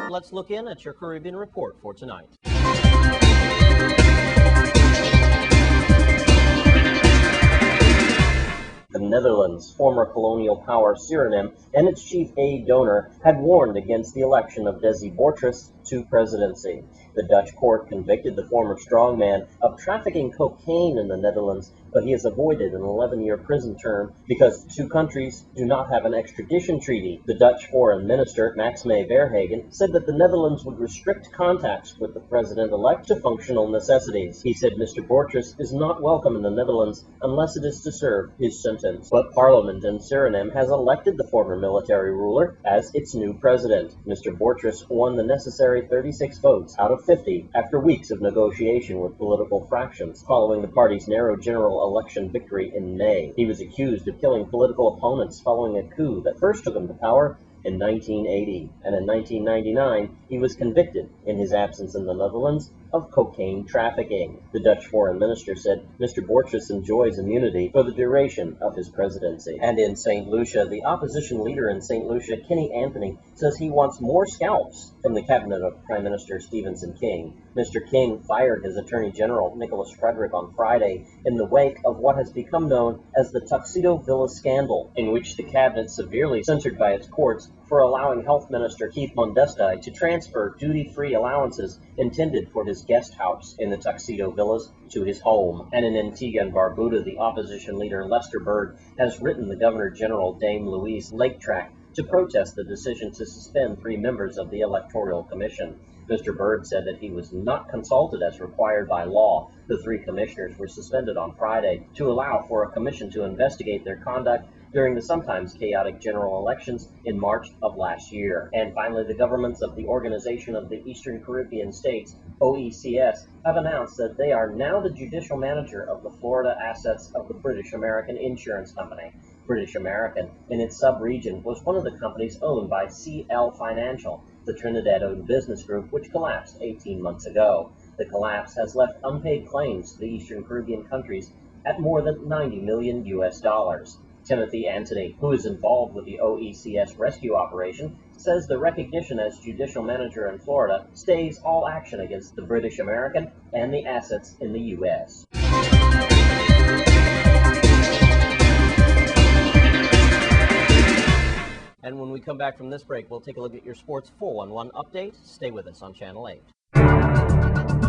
Let's look in at your Caribbean report for tonight. The Netherlands, former colonial power Suriname, and its chief aid donor had warned against the election of Desi Bouterse to presidency. The Dutch court convicted the former strongman of trafficking cocaine in the Netherlands, but he has avoided an 11-year prison term because the two countries do not have an extradition treaty. The Dutch foreign minister, Maxime Verhagen, said that the Netherlands would restrict contacts with the president-elect to functional necessities. He said Mr. Bouterse is not welcome in the Netherlands unless it is to serve his sentence. But Parliament in Suriname has elected the former military ruler as its new president. Mr. Bouterse won the necessary 36 votes out of 50 after weeks of negotiation with political fractions following the party's narrow general election victory in May. He was accused of killing political opponents following a coup that first took him to power in 1980, and in 1999 he was convicted, in his absence in the Netherlands, of cocaine trafficking. The Dutch foreign minister said Mr. Bouterse enjoys immunity for the duration of his presidency. And in St. Lucia, the opposition leader in St. Lucia, Kenny Anthony, says he wants more scalps from the cabinet of Prime Minister Stephenson King. Mr. King fired his Attorney General Nicholas Frederick on Friday in the wake of what has become known as the Tuxedo Villa scandal, in which the cabinet severely censured by its courts for allowing Health Minister Keith Mondestai to transfer duty-free allowances intended for his guest house in the Tuxedo Villas to his home. And in Antigua and Barbuda, the opposition leader Lester Byrd has written the Governor General Dame Louise Laketrack to protest the decision to suspend 3 members of the Electoral Commission. Mr. Byrd said that he was not consulted as required by law. The 3 commissioners were suspended on Friday to allow for a commission to investigate their conduct during the sometimes chaotic general elections in March of last year. And finally, the governments of the Organization of the Eastern Caribbean States, OECS, have announced that they are now the judicial manager of the Florida assets of the British American Insurance Company. British American, in its sub-region, was one of the companies owned by CL Financial, the Trinidad-owned business group which collapsed 18 months ago. The collapse has left unpaid claims to the Eastern Caribbean countries at more than $90 million. Timothy Anthony, who is involved with the OECS rescue operation, says the recognition as judicial manager in Florida stays all action against the British American and the assets in the U.S. And when we come back from this break, we'll take a look at your sports 411 update. Stay with us on Channel 8.